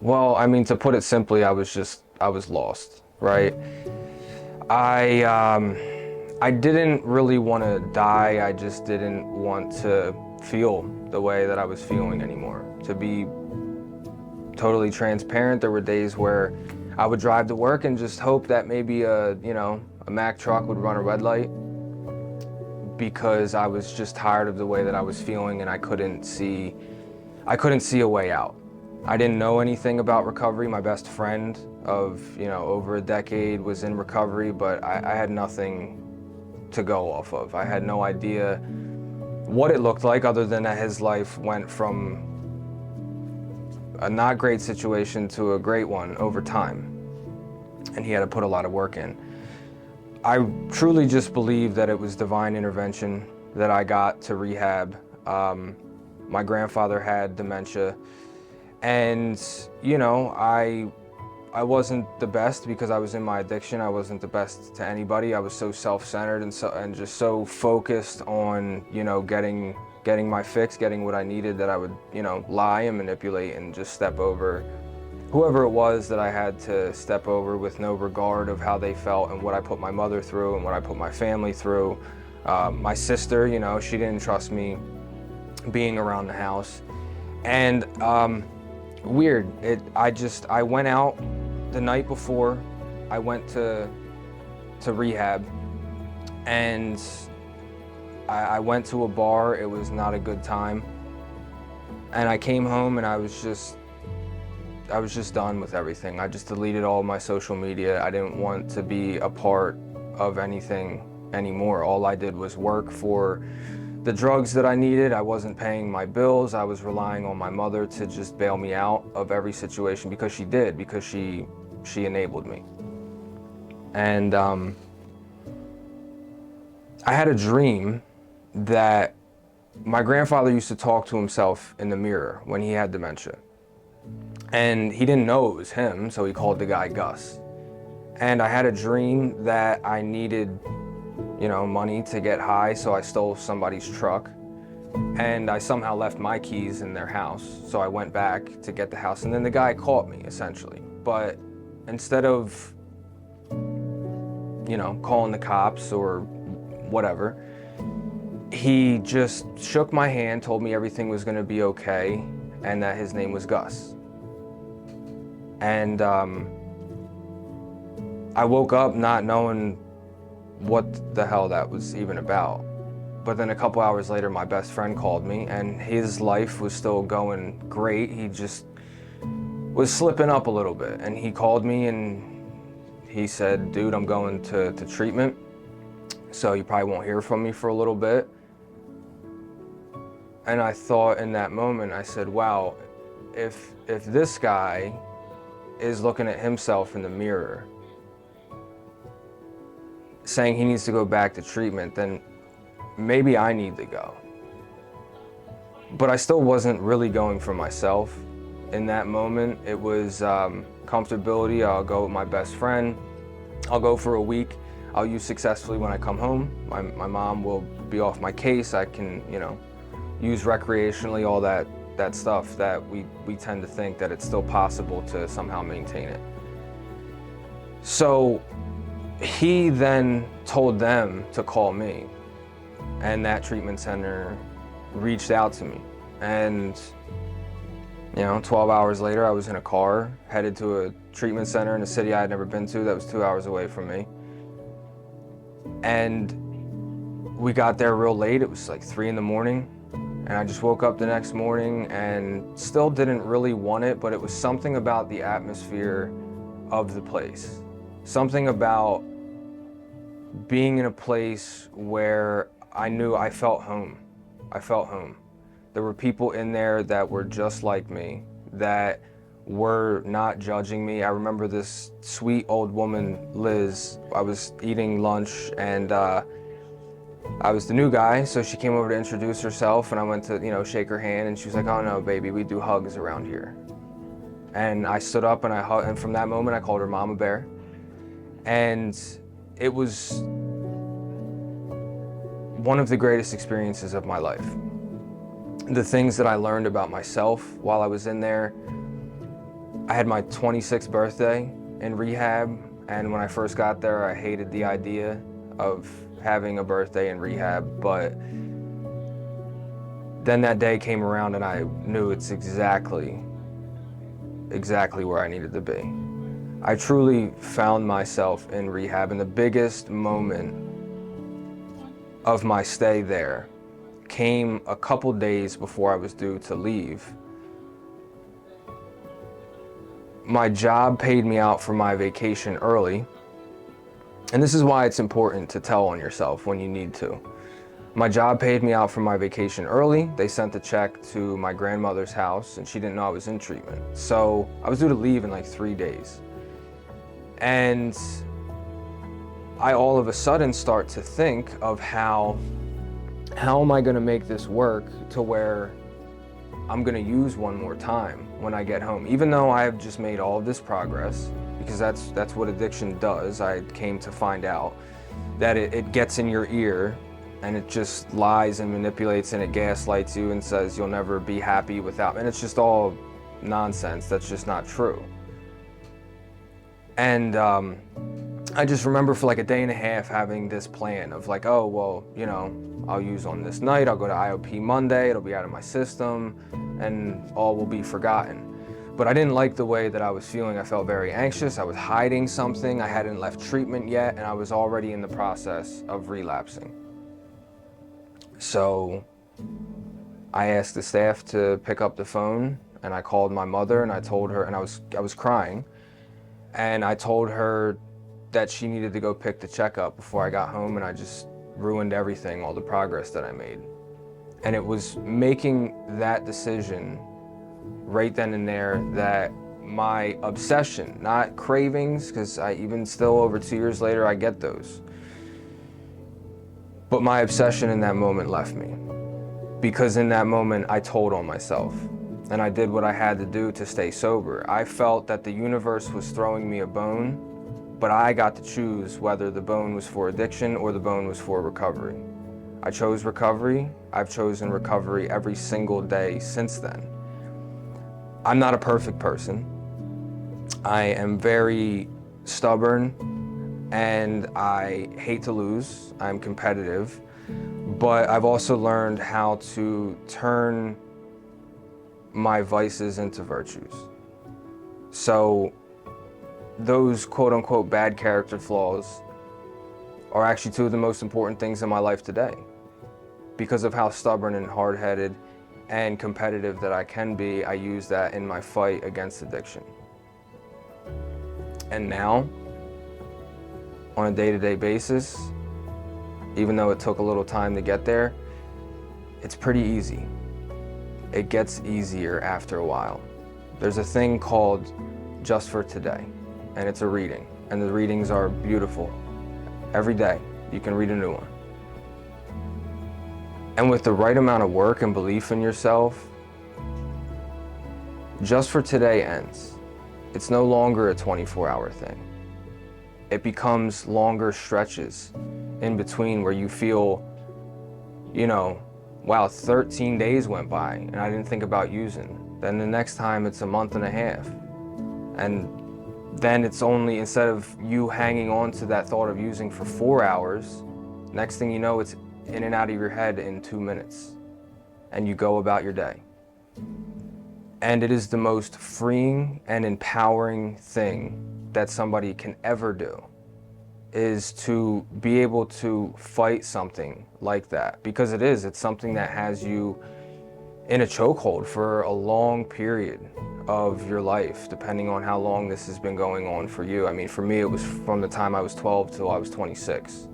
Well, I mean, to put it simply, I was lost, right? I um, I didn't really want to die. I just didn't want to feel the way that I was feeling anymore. To be totally transparent, there were days where I would drive to work and just hope that maybe a Mack truck would run a red light because I was just tired of the way that I was feeling and I couldn't see a way out. I didn't know anything about recovery. My best friend of, over a decade was in recovery, but I had nothing to go off of. I had no idea what it looked like other than that his life went from a not great situation to a great one over time. And he had to put a lot of work in. I truly just believe that it was divine intervention that I got to rehab. My grandfather had dementia, and I wasn't the best because I was in my addiction. I wasn't the best to anybody. I was so self-centered and just so focused on getting my fix, getting what I needed, that I would lie and manipulate and just step over whoever it was that I had to step over, with no regard of how they felt and what I put my mother through and what I put my family through. My sister, she didn't trust me being around the house. And weird, I went out the night before I went to rehab, and I went to a bar. It was not a good time. And I came home and I was just done with everything. I just deleted all my social media. I didn't want to be a part of anything anymore. All I did was work for the drugs that I needed. I wasn't paying my bills. I was relying on my mother to just bail me out of every situation because she enabled me. And I had a dream that my grandfather used to talk to himself in the mirror when he had dementia. And he didn't know it was him, so he called the guy Gus. And I had a dream that I needed, money to get high, so I stole somebody's truck. And I somehow left my keys in their house, so I went back to get the house. And then the guy caught me, essentially. But instead of, calling the cops or whatever, he just shook my hand, told me everything was gonna be okay, and that his name was Gus. And I woke up not knowing what the hell that was even about. But then a couple hours later, my best friend called me, and his life was still going great. He just was slipping up a little bit. And he called me and he said, dude, I'm going to treatment, so you probably won't hear from me for a little bit. And I thought in that moment, I said, wow, if this guy is looking at himself in the mirror saying he needs to go back to treatment, then maybe I need to go. But I still wasn't really going for myself in that moment. It was comfortability. I'll go with my best friend. I'll go for a week. I'll use successfully when I come home. My mom will be off my case. I can, use recreationally, all that stuff that we tend to think that it's still possible to somehow maintain it. So he then told them to call me, and that treatment center reached out to me. And 12 hours later, I was in a car headed to a treatment center in a city I had never been to that was 2 hours away from me. And we got there real late. It was like 3 a.m. And I just woke up the next morning and still didn't really want it, but it was something about the atmosphere of the place. Something about being in a place where I knew I felt home. I felt home. There were people in there that were just like me, that were not judging me. I remember this sweet old woman, Liz. I was eating lunch and I was the new guy, so she came over to introduce herself, and I went to, shake her hand, and she was like, oh no, baby, we do hugs around here. And I stood up and I hugged, and from that moment I called her Mama Bear. And it was one of the greatest experiences of my life. The things that I learned about myself while I was in there I had my 26th birthday in rehab, and when I first got there, I hated the idea of having a birthday in rehab, but then that day came around and I knew it's exactly where I needed to be. I truly found myself in rehab, and the biggest moment of my stay there came a couple days before I was due to leave. My job paid me out for my vacation early, and this is why it's important to tell on yourself when you need to. My job paid me out for my vacation early. They sent a check to my grandmother's house, and she didn't know I was in treatment. So I was due to leave in like 3 days. And I all of a sudden start to think of how am I gonna make this work to where I'm gonna use one more time when I get home, even though I have just made all of this progress, because that's what addiction does. I came to find out that it gets in your ear and it just lies and manipulates and it gaslights you and says you'll never be happy without, and it's just all nonsense. That's just not true. And I just remember for like a day and a half having this plan of like, oh, well, you know, I'll use on this night, I'll go to IOP Monday, it'll be out of my system, and all will be forgotten. But I didn't like the way that I was feeling. I felt very anxious, I was hiding something, I hadn't left treatment yet, and I was already in the process of relapsing. So I asked the staff to pick up the phone, and I called my mother and I told her, and I was crying, and I told her that she needed to go pick the check up before I got home, and I just ruined everything, all the progress that I made. And it was making that decision right then and there that my obsession, not cravings, because I even still over 2 years later, I get those. But my obsession in that moment left me. Because in that moment, I told on myself. And I did what I had to do to stay sober. I felt that the universe was throwing me a bone, but I got to choose whether the bone was for addiction or the bone was for recovery. I chose recovery. I've chosen recovery every single day since then. I'm not a perfect person. I am very stubborn and I hate to lose. I'm competitive, but I've also learned how to turn my vices into virtues. So those quote unquote bad character flaws are actually two of the most important things in my life today. Because of how stubborn and hard-headed and competitive that I can be, I use that in my fight against addiction. And now, on a day-to-day basis, even though it took a little time to get there, it's pretty easy. It gets easier after a while. There's a thing called Just for Today, and it's a reading, and the readings are beautiful. Every day, you can read a new one. And with the right amount of work and belief in yourself, Just for Today ends. It's no longer a 24-hour thing. It becomes longer stretches in between where you feel, you know, wow, 13 days went by and I didn't think about using. Then the next time it's a month and a half. And then it's only, instead of you hanging on to that thought of using for 4 hours, next thing you know, it's in and out of your head in 2 minutes. And you go about your day. And it is the most freeing and empowering thing that somebody can ever do, is to be able to fight something like that. Because it's something that has you in a chokehold for a long period of your life, depending on how long this has been going on for you. I mean, for me, it was from the time I was 12 till I was 26.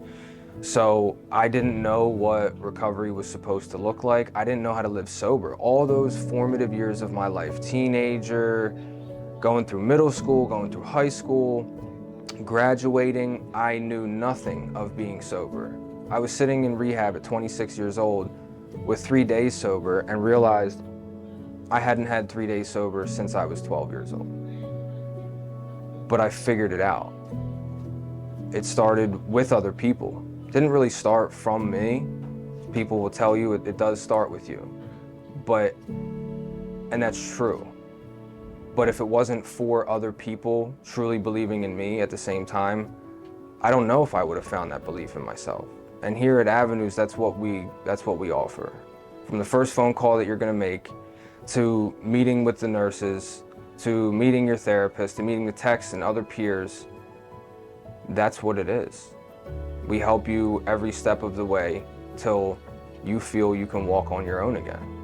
So I didn't know what recovery was supposed to look like. I didn't know how to live sober. All those formative years of my life, teenager, going through middle school, going through high school, graduating, I knew nothing of being sober. I was sitting in rehab at 26 years old with 3 days sober and realized I hadn't had 3 days sober since I was 12 years old. But I figured it out. It started with other people. Didn't really start from me. People will tell you it does start with you. And that's true. But if it wasn't for other people truly believing in me at the same time, I don't know if I would have found that belief in myself. And here at Avenues, that's what we offer. From the first phone call that you're gonna make, to meeting with the nurses, to meeting your therapist, to meeting the techs and other peers, that's what it is. We help you every step of the way till you feel you can walk on your own again.